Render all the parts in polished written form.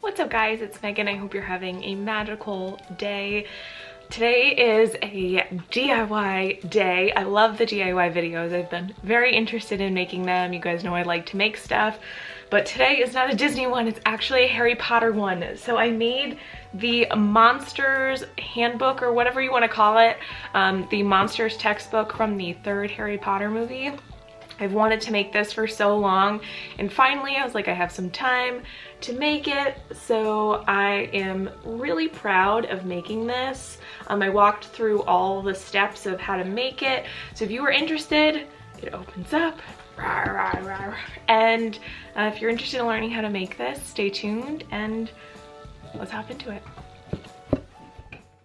What's up guys, it's Megan. I hope you're having a magical day. Today is a DIY day. I love the DIY videos. I've been very interested in making them. You guys know I like to make stuff, but today is not a Disney one, it's actually a Harry Potter one. So I made the Monsters Handbook, or whatever you want to call it, the Monsters textbook from the third Harry Potter movie. I've wanted to make this for so long, and finally I was like, I have some time to make it, so I am really proud of making this. I walked through all the steps of how to make it, so if you were interested, it opens up. And if you're interested in learning how to make this, stay tuned and let's hop into it.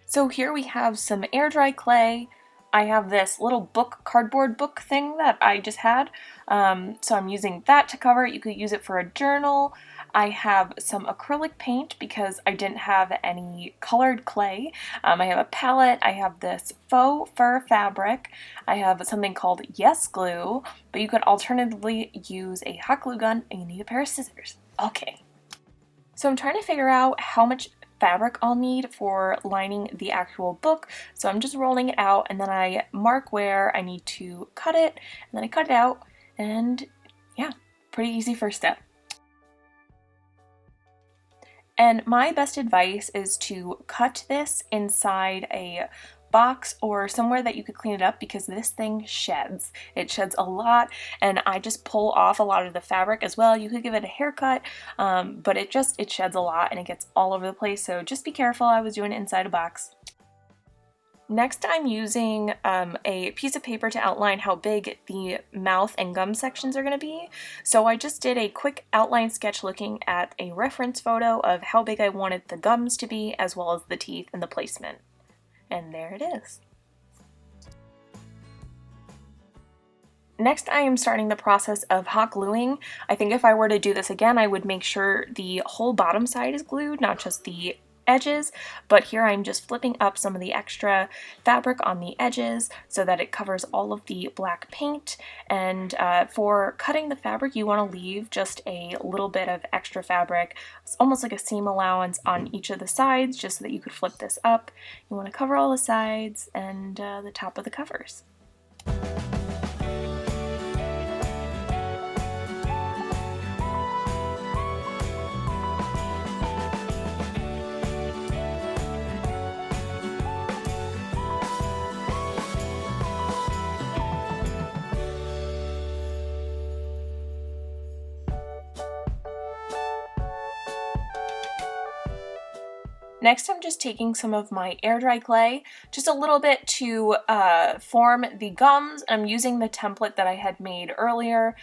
So here we have some air dry clay. I have this little cardboard book thing that I just had, so I'm using that to cover it. You could use it for a journal. I have some acrylic paint because I didn't have any colored clay. I have a palette. I have this faux fur fabric. I have something called Yes Glue, but you could alternatively use a hot glue gun, and you need a pair of scissors. Okay. So I'm trying to figure out how much fabric I'll need for lining the actual book. So I'm just rolling it out, and then I mark where I need to cut it, and then I cut it out, and yeah, pretty easy first step. And my best advice is to cut this inside a box or somewhere that you could clean it up, because this thing sheds. It sheds a lot, and I just pull off a lot of the fabric as well. You could give it a haircut, but it sheds a lot and it gets all over the place, so just be careful. I was doing it inside a box. Next, I'm using a piece of paper to outline how big the mouth and gum sections are going to be. So I just did a quick outline sketch looking at a reference photo of how big I wanted the gums to be, as well as the teeth and the placement. And there it is. Next, I am starting the process of hot gluing. I think if I were to do this again, I would make sure the whole bottom side is glued, not just the edges, but here I'm just flipping up some of the extra fabric on the edges so that it covers all of the black paint. And for cutting the fabric, you want to leave just a little bit of extra fabric. It's almost like a seam allowance on each of the sides, just so that you could flip this up. You want to cover all the sides and the top of the covers. Next, I'm just taking some of my air dry clay, just a little bit to form the gums. I'm using the template that I had made earlier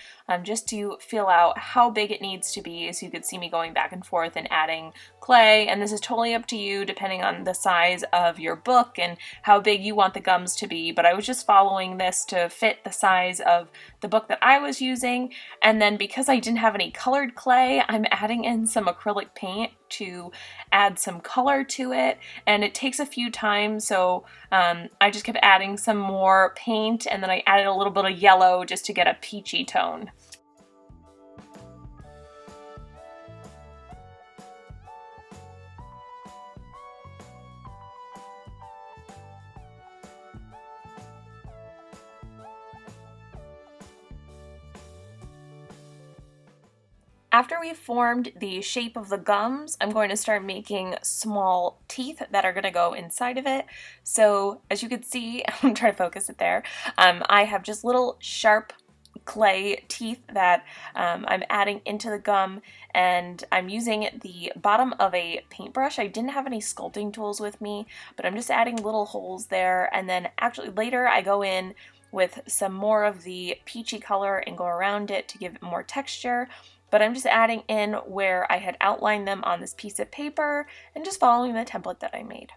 just to feel out how big it needs to be, so you could see me going back and forth and adding clay. And this is totally up to you depending on the size of your book and how big you want the gums to be, but I was just following this to fit the size of the book that I was using. And then because I didn't have any colored clay, I'm adding in some acrylic paint to add some color to it, and it takes a few times, so I just kept adding some more paint, and then I added a little bit of yellow just to get a peachy tone. After we've formed the shape of the gums, I'm going to start making small teeth that are going to go inside of it. So as you can see, I'm trying to focus it there, I have just little sharp clay teeth that I'm adding into the gum, and I'm using the bottom of a paintbrush. I didn't have any sculpting tools with me, but I'm just adding little holes there, and then actually later I go in with some more of the peachy color and go around it to give it more texture. But I'm just adding in where I had outlined them on this piece of paper and just following the template that I made.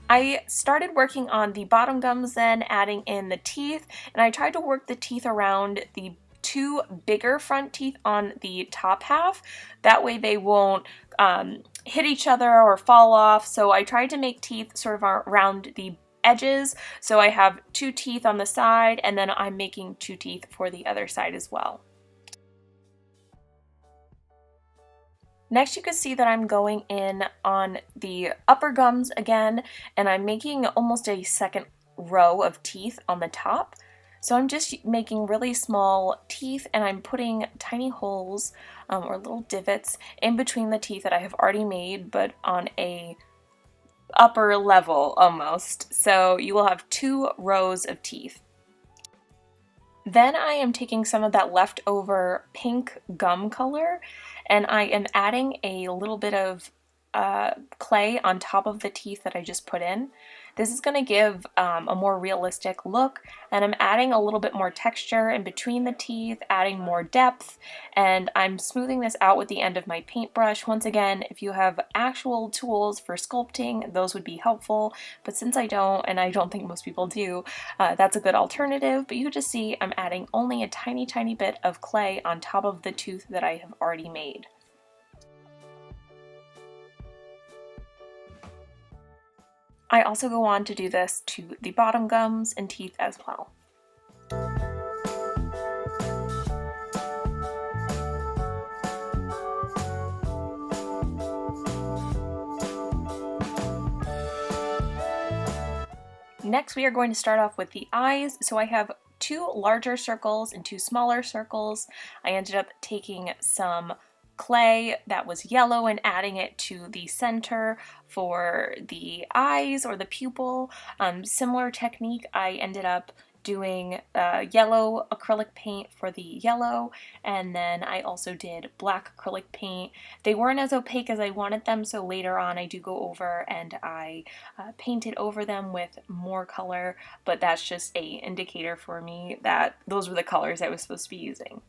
I started working on the bottom gums then, adding in the teeth, and I tried to work the teeth around the two bigger front teeth on the top half. That way they won't hit each other or fall off. So I tried to make teeth sort of around the edges. So I have two teeth on the side, and then I'm making two teeth for the other side as well. Next, you can see that I'm going in on the upper gums again, and I'm making almost a second row of teeth on the top. So I'm just making really small teeth, and I'm putting tiny holes or little divots in between the teeth that I have already made, but on a upper level almost. So you will have 2 rows of teeth. Then I am taking some of that leftover pink gum color, and I am adding a little bit of clay on top of the teeth that I just put in. This is going to give a more realistic look, and I'm adding a little bit more texture in between the teeth, adding more depth, and I'm smoothing this out with the end of my paintbrush. Once again, if you have actual tools for sculpting, those would be helpful, but since I don't, and I don't think most people do, that's a good alternative. But you can just see I'm adding only a tiny bit of clay on top of the tooth that I have already made. I also go on to do this to the bottom gums and teeth as well. Next, we are going to start off with the eyes. So I have 2 larger circles and 2 smaller circles. I ended up taking some clay that was yellow and adding it to the center for the eyes or the pupil. Similar technique, I ended up doing yellow acrylic paint for the yellow, and then I also did black acrylic paint. They weren't as opaque as I wanted them, so later on I do go over and I painted over them with more color, but that's just an indicator for me that those were the colors I was supposed to be using.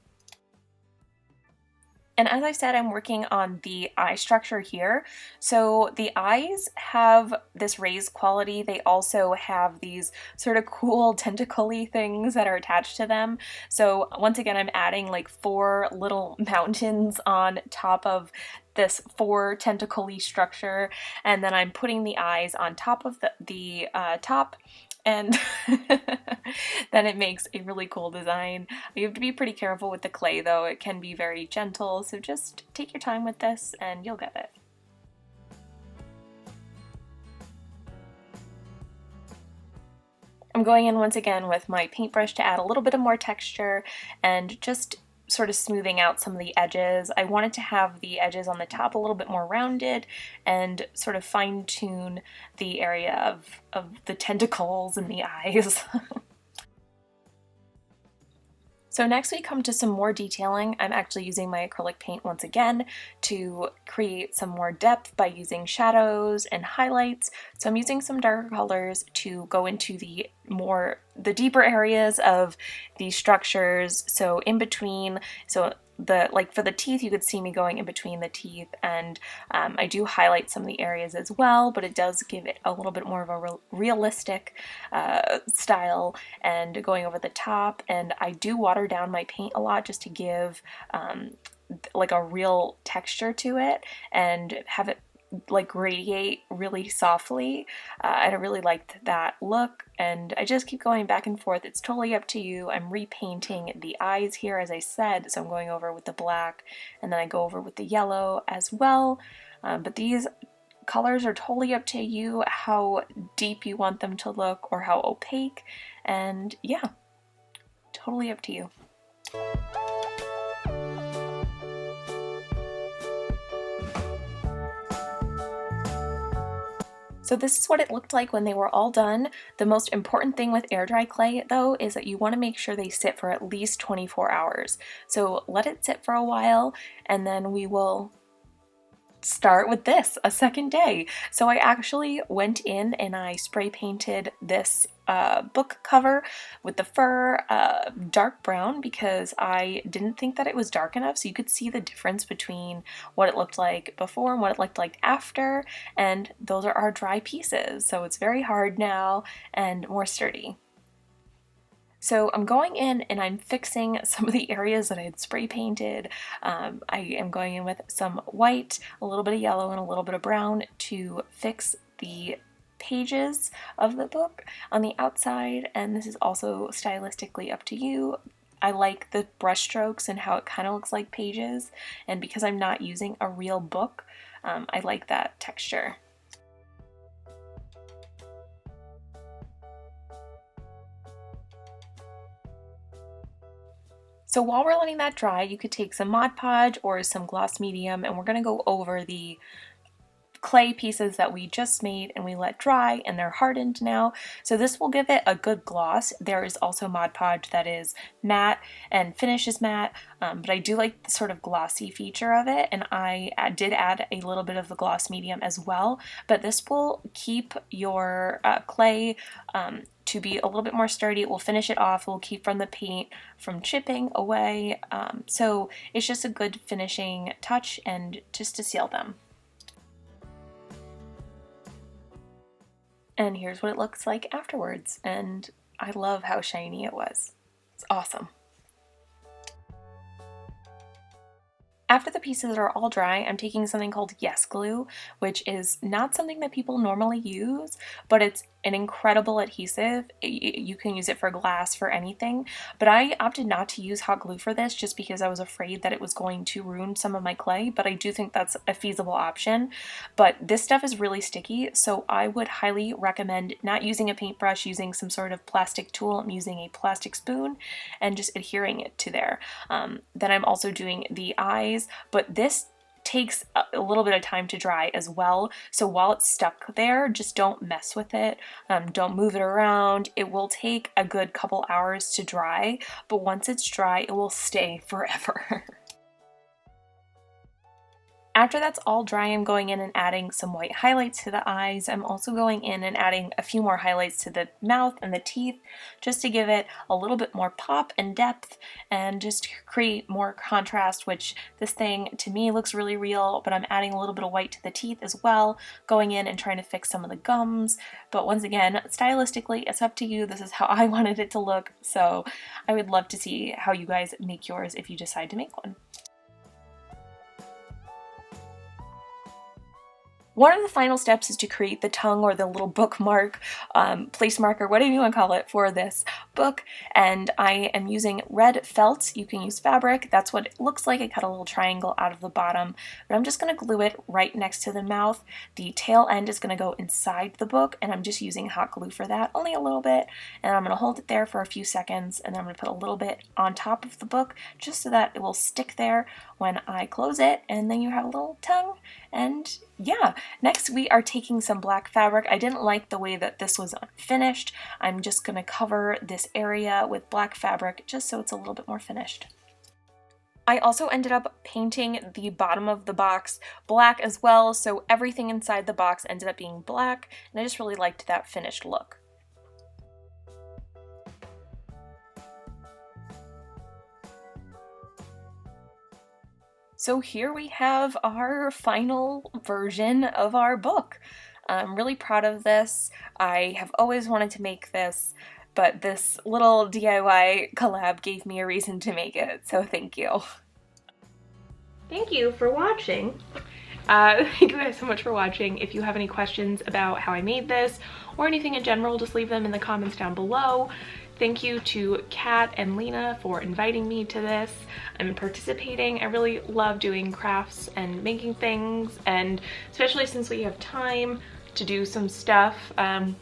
And as I said, I'm working on the eye structure here. So the eyes have this raised quality. They also have these sort of cool tentacle-y things that are attached to them. So once again, I'm adding like 4 little mountains on top of this 4 tentacle-y structure. And then I'm putting the eyes on top of the top, and then it makes a really cool design. You have to be pretty careful with the clay though. It can be very gentle, so just take your time with this and you'll get it. I'm going in once again with my paintbrush to add a little bit of more texture and just sort of smoothing out some of the edges. I wanted to have the edges on the top a little bit more rounded and sort of fine-tune the area of the tentacles and the eyes. So next we come to some more detailing. I'm actually using my acrylic paint once again to create some more depth by using shadows and highlights. So I'm using some darker colors to go into the deeper areas of these structures. So in between, for the teeth, you could see me going in between the teeth, and I do highlight some of the areas as well, but it does give it a little bit more of a realistic style and going over the top. And I do water down my paint a lot just to give like a real texture to it and have it like radiate really softly. I really liked that look, and I just keep going back and forth. It's totally up to you. I'm repainting the eyes here, as I said, so I'm going over with the black, and then I go over with the yellow as well. But these colors are totally up to you, how deep you want them to look or how opaque, and yeah, totally up to you. So this is what it looked like when they were all done. The most important thing with air dry clay though is that you want to make sure they sit for at least 24 hours. So let it sit for a while and then we will start with this, a second day. So I actually went in and I spray painted this book cover with the fur dark brown because I didn't think that it was dark enough, so you could see the difference between what it looked like before and what it looked like after, and those are our dry pieces, so it's very hard now and more sturdy. So I'm going in and I'm fixing some of the areas that I had spray painted. I am going in with some white, a little bit of yellow, and a little bit of brown to fix the pages of the book on the outside, and this is also stylistically up to you. I like the brush strokes and how it kind of looks like pages, and because I'm not using a real book, I like that texture. So while we're letting that dry, you could take some Mod Podge or some gloss medium, and we're going to go over the clay pieces that we just made and we let dry, and they're hardened now. So this will give it a good gloss. There is also Mod Podge that is matte and finishes matte, but I do like the sort of glossy feature of it, and I did add a little bit of the gloss medium as well, but this will keep your clay to be a little bit more sturdy. It will finish it off. It will keep from the paint from chipping away. So it's just a good finishing touch and just to seal them. And here's what it looks like afterwards. And I love how shiny it was. It's awesome. After the pieces are all dry, I'm taking something called Yes Glue, which is not something that people normally use, but it's an incredible adhesive. You can use it for glass, for anything, but I opted not to use hot glue for this just because I was afraid that it was going to ruin some of my clay, but I do think that's a feasible option. But this stuff is really sticky, so I would highly recommend not using a paintbrush, using some sort of plastic tool. I'm using a plastic spoon and just adhering it to there. Then I'm also doing the eyes, but this takes a little bit of time to dry as well, so while it's stuck there, just don't mess with it, don't move it around. It will take a good couple hours to dry, but once it's dry, it will stay forever. After that's all dry, I'm going in and adding some white highlights to the eyes. I'm also going in and adding a few more highlights to the mouth and the teeth just to give it a little bit more pop and depth and just create more contrast, which this thing to me looks really real, but I'm adding a little bit of white to the teeth as well, going in and trying to fix some of the gums. But once again, stylistically, it's up to you. This is how I wanted it to look, so I would love to see how you guys make yours if you decide to make one. One of the final steps is to create the tongue or the little bookmark, place marker, whatever you want to call it, for this book. And I am using red felt. You can use fabric. That's what it looks like. I cut a little triangle out of the bottom, but I'm just going to glue it right next to the mouth. The tail end is going to go inside the book, and I'm just using hot glue for that, only a little bit. And I'm going to hold it there for a few seconds, and then I'm going to put a little bit on top of the book just so that it will stick there when I close it, and then you have a little tongue. And yeah, next we are taking some black fabric. I didn't like the way that this was finished. I'm just going to cover this area with black fabric just so it's a little bit more finished. I also ended up painting the bottom of the box black as well, so everything inside the box ended up being black, and I just really liked that finished look. So here we have our final version of our book. I'm really proud of this. I have always wanted to make this, but this little DIY collab gave me a reason to make it, so thank you. Thank you for watching. Thank you guys so much for watching. If you have any questions about how I made this or anything in general, just leave them in the comments down below. Thank you to Kat and Lena for inviting me to this and participating. I really love doing crafts and making things, and especially since we have time to do some stuff. I'm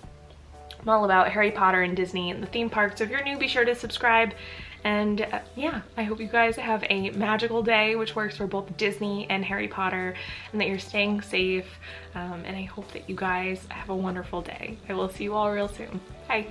all about Harry Potter and Disney and the theme park, so if you're new, be sure to subscribe. And yeah, I hope you guys have a magical day, which works for both Disney and Harry Potter, and that you're staying safe. And I hope that you guys have a wonderful day. I will see you all real soon. Bye.